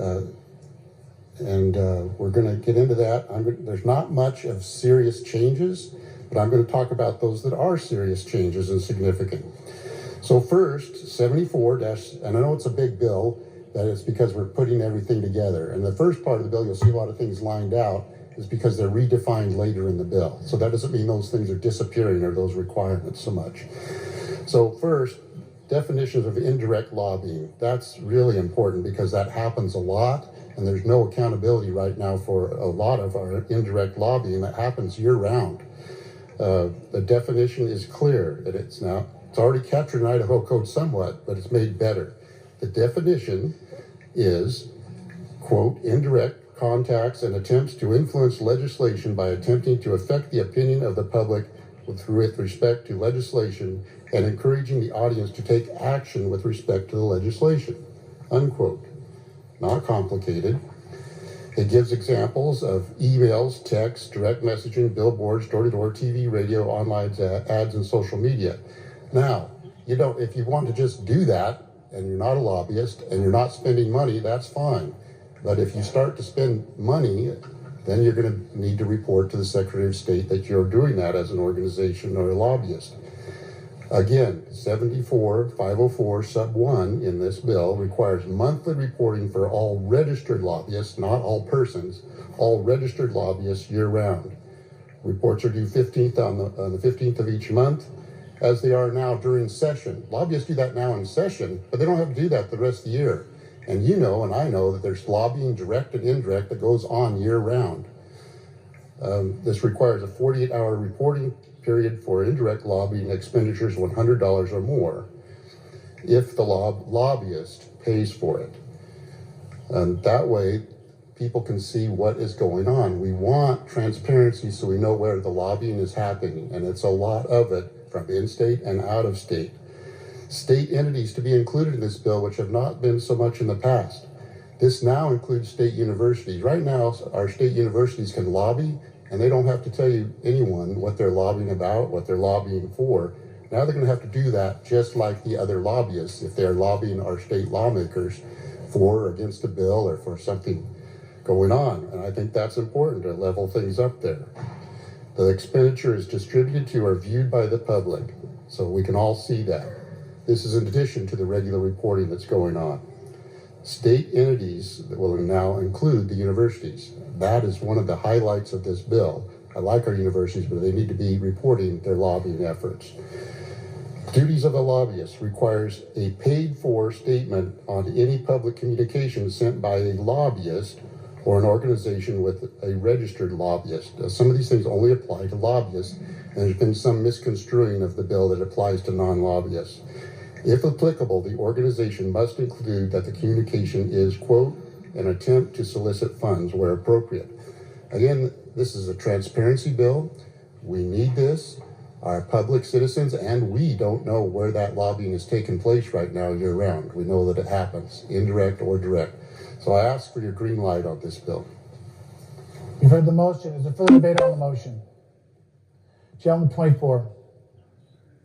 and we're going to get into that. There's not much of serious changes, but I'm going to talk about those that are serious changes and significant. So first, 74 and I know it's a big bill, that it's because we're putting everything together. And the first part of the bill, you'll see a lot of things lined out, is because they're redefined later in the bill. So that doesn't mean those things are disappearing or those requirements so much. So first, definitions of indirect lobbying. That's really important because that happens a lot, and there's no accountability right now for a lot of our indirect lobbying that happens year-round. The definition is clear, that it's already captured in Idaho code somewhat, but it's made better. The definition is, quote, indirect contacts and attempts to influence legislation by attempting to affect the opinion of the public with respect to legislation and encouraging the audience to take action with respect to the legislation, unquote. Not complicated. It gives examples of emails, texts, direct messaging, billboards, door-to-door TV, radio, online ads, and social media. Now, if you want to just do that and you're not a lobbyist and you're not spending money, that's fine. But if you start to spend money, then you're going to need to report to the Secretary of State that you're doing that as an organization or a lobbyist. Again, 74-504 sub 1 in this bill requires monthly reporting for all registered lobbyists, not all persons, all registered lobbyists year-round. Reports are due 15th on the 15th of each month, as they are now during session. Lobbyists do that now in session, but they don't have to do that the rest of the year. And you know, and I know, that there's lobbying direct and indirect that goes on year-round. This requires a 48-hour reporting period for indirect lobbying expenditures $100 or more if the lobbyist pays for it. And that way, people can see what is going on. We want transparency so we know where the lobbying is happening, and it's a lot of it from in-state and out of state. State entities to be included in this bill, which have not been so much in the past. This now includes state universities. Right now, our state universities can lobby, and they don't have to tell anyone what they're lobbying about, what they're lobbying for. Now they're going to have to do that just like the other lobbyists if they're lobbying our state lawmakers for or against a bill or for something going on. And I think that's important to level things up there. The expenditure is distributed to or viewed by the public, so we can all see that. This is in addition to the regular reporting that's going on. State entities will now include the universities. That is one of the highlights of this bill. I like our universities, but they need to be reporting their lobbying efforts. Duties of a lobbyist requires a paid-for statement on any public communication sent by a lobbyist or an organization with a registered lobbyist. Some of these things only apply to lobbyists, and there's been some misconstruing of the bill that applies to non-lobbyists. If applicable, the organization must include that the communication is, quote, an attempt to solicit funds where appropriate. Again, this is a transparency bill. We need this. Our public citizens and we don't know where that lobbying is taking place right now year-round. We know that it happens, indirect or direct. So I ask for your green light on this bill. You've heard the motion. Is there further debate on the motion? Gentleman 24.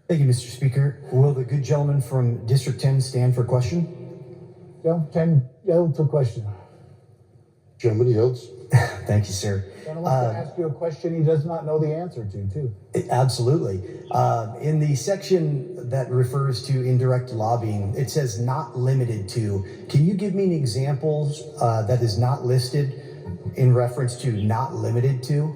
Thank you, Mr. Speaker. Will the good gentleman from District 10 stand for question? Gentleman 10 yield to question. Gentleman yields. Thank you, sir. Gentleman wants to ask you a question he does not know the answer to, too. Absolutely. In the section that refers to indirect lobbying, it says not limited to. Can you give me an example that is not listed in reference to not limited to?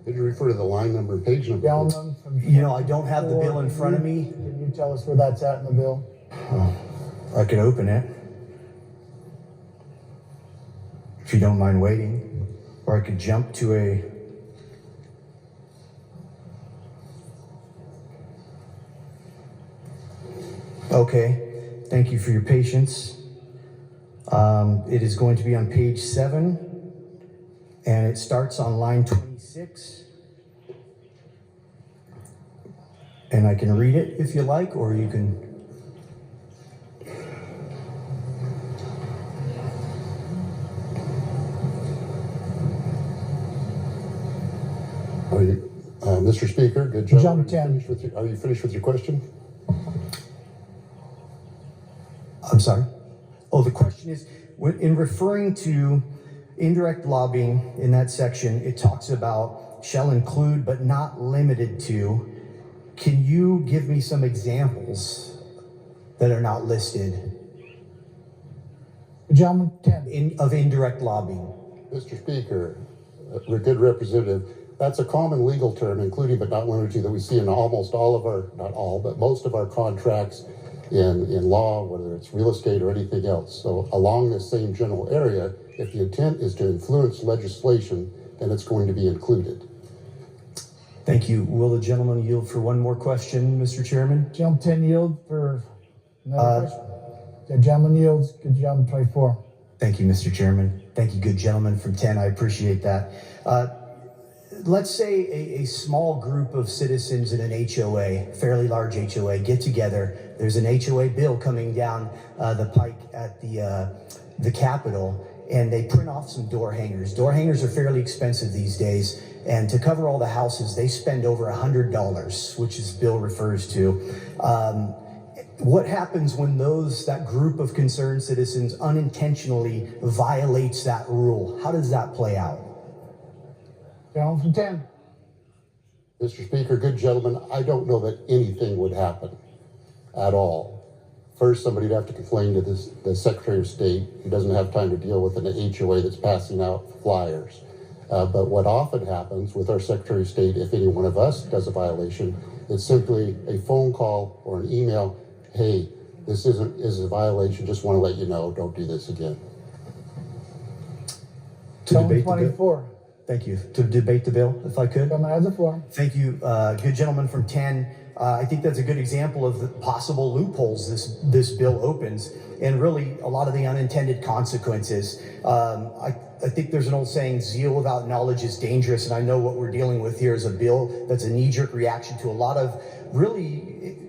Did you refer to the line number and page number? Gentleman from I don't have the bill in front of me. Can you tell us where that's at in the bill? I can open it, if you don't mind waiting. Or I could jump to a... Okay, thank you for your patience. It is going to be on page 7, and it starts on line 26. And I can read it if you like, or you can... Mr. Speaker, good job. Jump 10. Are you finished with your question? I'm sorry. Oh, the question is, in referring to indirect lobbying, in that section, it talks about shall include but not limited to. Can you give me some examples that are not listed Gentleman 10. of indirect lobbying? Mr. Speaker, good representative, that's a common legal term, including but not limited to, that we see in almost all of our, not all, but most of our contracts in law, whether it's real estate or anything else. So along this same general area, if the intent is to influence legislation, then it's going to be included. Thank you. Will the gentleman yield for one more question, Mr. Chairman? Gentleman 10 yield for another question. The gentleman yields. Good gentleman 24. Thank you, Mr. Chairman. Thank you, good gentleman from 10. I appreciate that. Let's say a small group of citizens in an HOA, fairly large HOA, get together. There's an HOA bill coming down the pike at the Capitol, and they print off some door hangers. Door hangers are fairly expensive these days, and to cover all the houses, they spend over $100, which this bill refers to. What happens when that group of concerned citizens unintentionally violates that rule? How does that play out? Gentleman from 10. Mr. Speaker, good gentleman, I don't know that anything would happen at all. First, somebody'd have to complain to the Secretary of State. He doesn't have time to deal with an HOA that's passing out flyers. But what often happens with our Secretary of State, if any one of us does a violation, it's simply a phone call or an email. Hey, this is a violation. Just want to let you know, don't do this again. To debate 24. Thank you. To debate the bill, if I could. Gentleman has the floor. Thank you, good gentleman from 10. I think that's a good example of the possible loopholes this bill opens, and really a lot of the unintended consequences. I think there's an old saying, zeal without knowledge is dangerous, and I know what we're dealing with here is a bill that's a knee-jerk reaction to a lot of really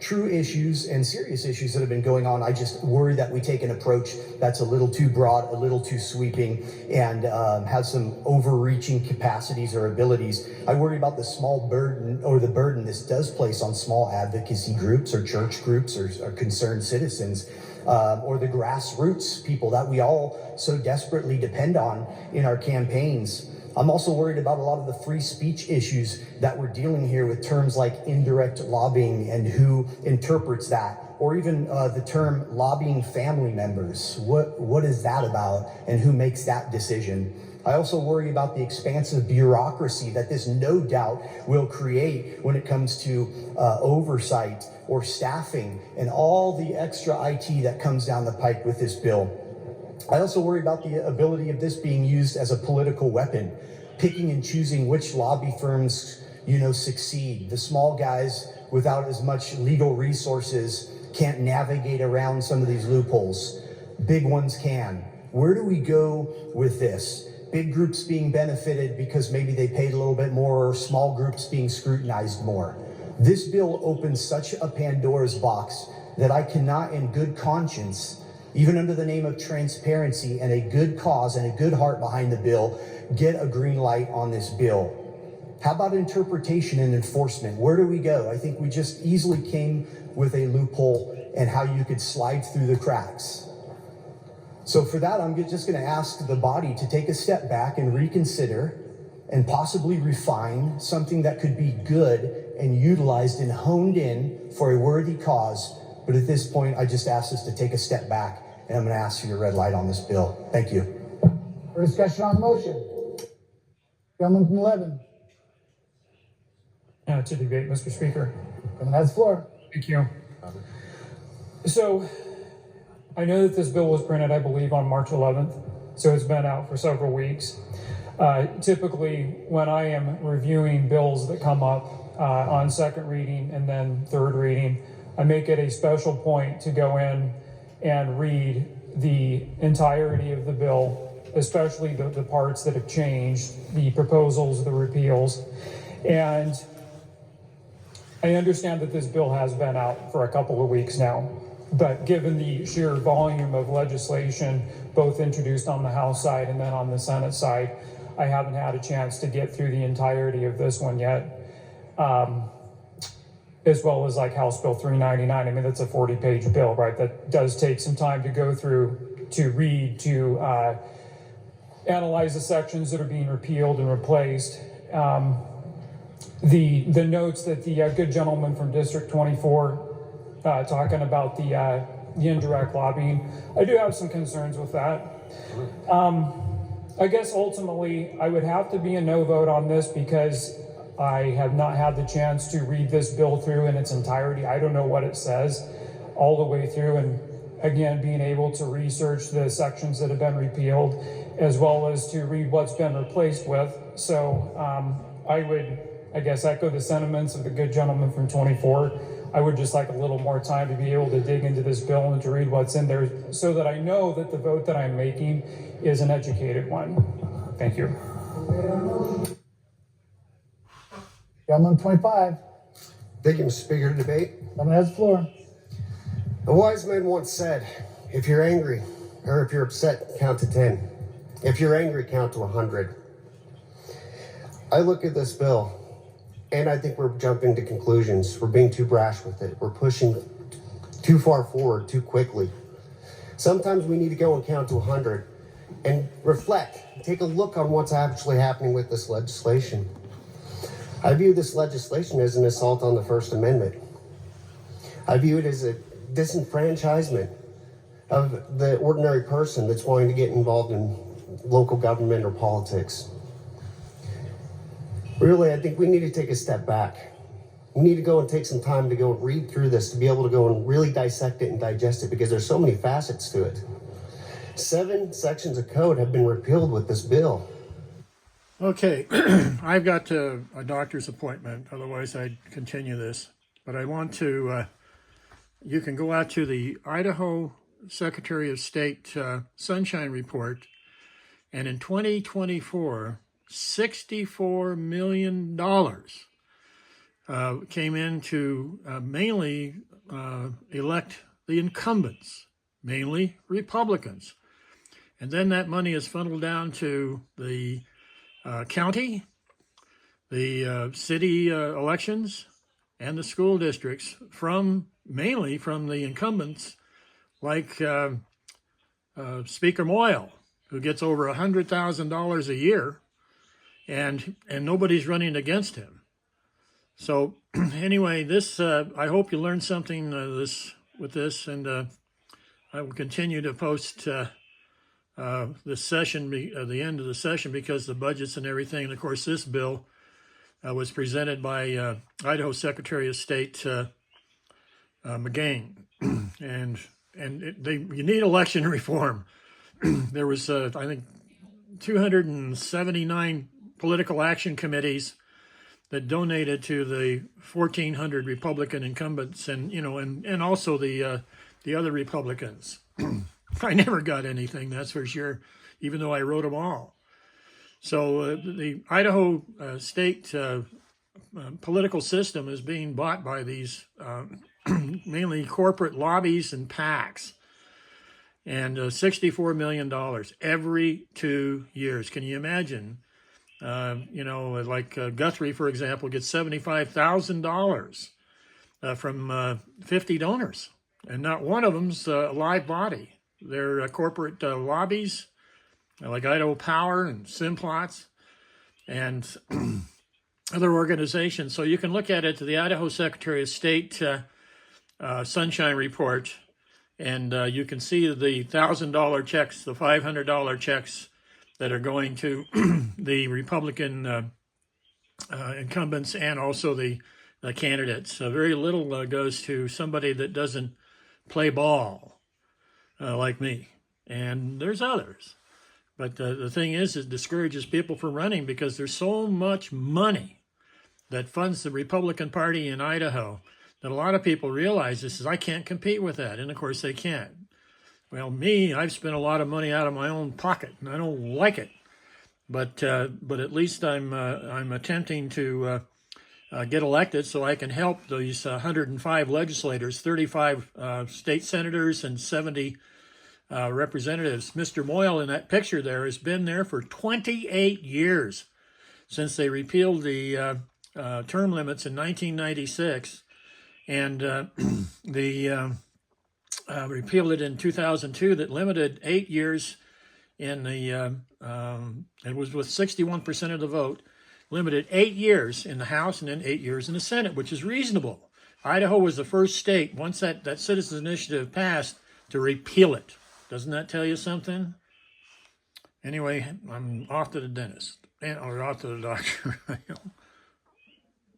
true issues and serious issues that have been going on. I just worry that we take an approach that's a little too broad, a little too sweeping, and has some overreaching capacities or abilities. I worry about the small burden, or the burden this does place on small advocacy groups or church groups or concerned citizens, or the grassroots people that we all so desperately depend on in our campaigns. I'm also worried about a lot of the free speech issues that we're dealing here with terms like indirect lobbying and who interprets that, or even the term lobbying family members. What is that about, and who makes that decision? I also worry about the expansive bureaucracy that this no doubt will create when it comes to oversight or staffing and all the extra IT that comes down the pike with this bill. I also worry about the ability of this being used as a political weapon, picking and choosing which lobby firms, succeed. The small guys without as much legal resources can't navigate around some of these loopholes. Big ones can. Where do we go with this? Big groups being benefited because maybe they paid a little bit more, or small groups being scrutinized more. This bill opens such a Pandora's box that I cannot, in good conscience, even under the name of transparency and a good cause and a good heart behind the bill, get a green light on this bill. How about interpretation and enforcement? Where do we go? I think we just easily came with a loophole and how you could slide through the cracks. So for that, I'm just going to ask the body to take a step back and reconsider and possibly refine something that could be good and utilized and honed in for a worthy cause. But at this point, I just ask us to take a step back, and I'm going to ask for your red light on this bill. Thank you. For discussion on the motion. Gentleman from 11. To debate, Mr. Speaker. Gentleman has the floor. Thank you. So, I know that this bill was printed, I believe, on March 11th, so it's been out for several weeks. Typically, when I am reviewing bills that come up on second reading and then third reading, I make it a special point to go in and read the entirety of the bill, especially the parts that have changed, the proposals, the repeals. And I understand that this bill has been out for a couple of weeks now, but given the sheer volume of legislation, both introduced on the House side and then on the Senate side, I haven't had a chance to get through the entirety of this one yet. As well as like House Bill 399. I mean, that's a 40-page bill, right? That does take some time to go through, to read, to analyze the sections that are being repealed and replaced. The notes that the good gentleman from District 24 talking about the indirect lobbying, I do have some concerns with that. I guess ultimately I would have to be a no vote on this because I have not had the chance to read this bill through in its entirety. I don't know what it says all the way through, and again, being able to research the sections that have been repealed as well as to read what's been replaced with. So I would, I guess, echo the sentiments of the good gentleman from 24. I would just like a little more time to be able to dig into this bill and to read what's in there so that I know that the vote that I'm making is an educated one. Thank you. Gentleman 25. Thank you, Mr. Speaker. To debate. Gentleman has the floor. A wise man once said, if you're angry or if you're upset, count to 10. If you're angry, count to 100. I look at this bill and I think we're jumping to conclusions. We're being too brash with it. We're pushing too far forward too quickly. Sometimes we need to go and count to 100 and reflect, take a look on what's actually happening with this legislation. I view this legislation as an assault on the First Amendment. I view it as a disenfranchisement of the ordinary person that's wanting to get involved in local government or politics. Really, I think we need to take a step back. We need to go and take some time to go and read through this, to be able to go and really dissect it and digest it, because there's so many facets to it. 7 sections of code have been repealed with this bill. Okay, I've got a doctor's appointment, otherwise I'd continue this. But I want to, you can go out to the Idaho Secretary of State Sunshine Report, and in 2024, $64 million came in to mainly elect the incumbents, mainly Republicans. And then that money is funneled down to the county, the city elections, and the school districts mainly from the incumbents like Speaker Moyle, who gets over $100,000 a year, and nobody's running against him. So anyway, this I hope you learned something with this, and I will continue to post the session, the end of the session, because the budgets and everything. And of course, this bill was presented by Idaho Secretary of State McGain, and you need election reform. There was I think 279 political action committees that donated to the 1,400 Republican incumbents, and and also the other Republicans. I never got anything, that's for sure, even though I wrote them all. So the Idaho state political system is being bought by these mainly corporate lobbies and PACs, and $64 million every 2 years. Can you imagine? Like Guthrie, for example, gets $75,000 from 50 donors, and not one of them's a live body. They're corporate lobbies, like Idaho Power and Simplots and other organizations. So you can look at it to the Idaho Secretary of State Sunshine Report, and you can see the $1,000 checks, the $500 checks that are going to the Republican incumbents and also the candidates. Very little goes to somebody that doesn't play ball like me, and there's others. But the thing is, it discourages people from running because there's so much money that funds the Republican Party in Idaho that a lot of people realize this is, I can't compete with that, and of course they can't. Well, I've spent a lot of money out of my own pocket, and I don't like it. But at least I'm attempting to get elected so I can help these 105 legislators, 35 state senators, and 70 representatives. Mr. Moyle in that picture there has been there for 28 years since they repealed the term limits in 1996, and repealed it in 2002 that limited 8 years in the, it was with 61% of the vote, limited 8 years in the House and then 8 years in the Senate, which is reasonable. Idaho was the first state, once that citizens initiative passed, to repeal it. Doesn't that tell you something? Anyway, I'm off to the dentist, or off to the doctor.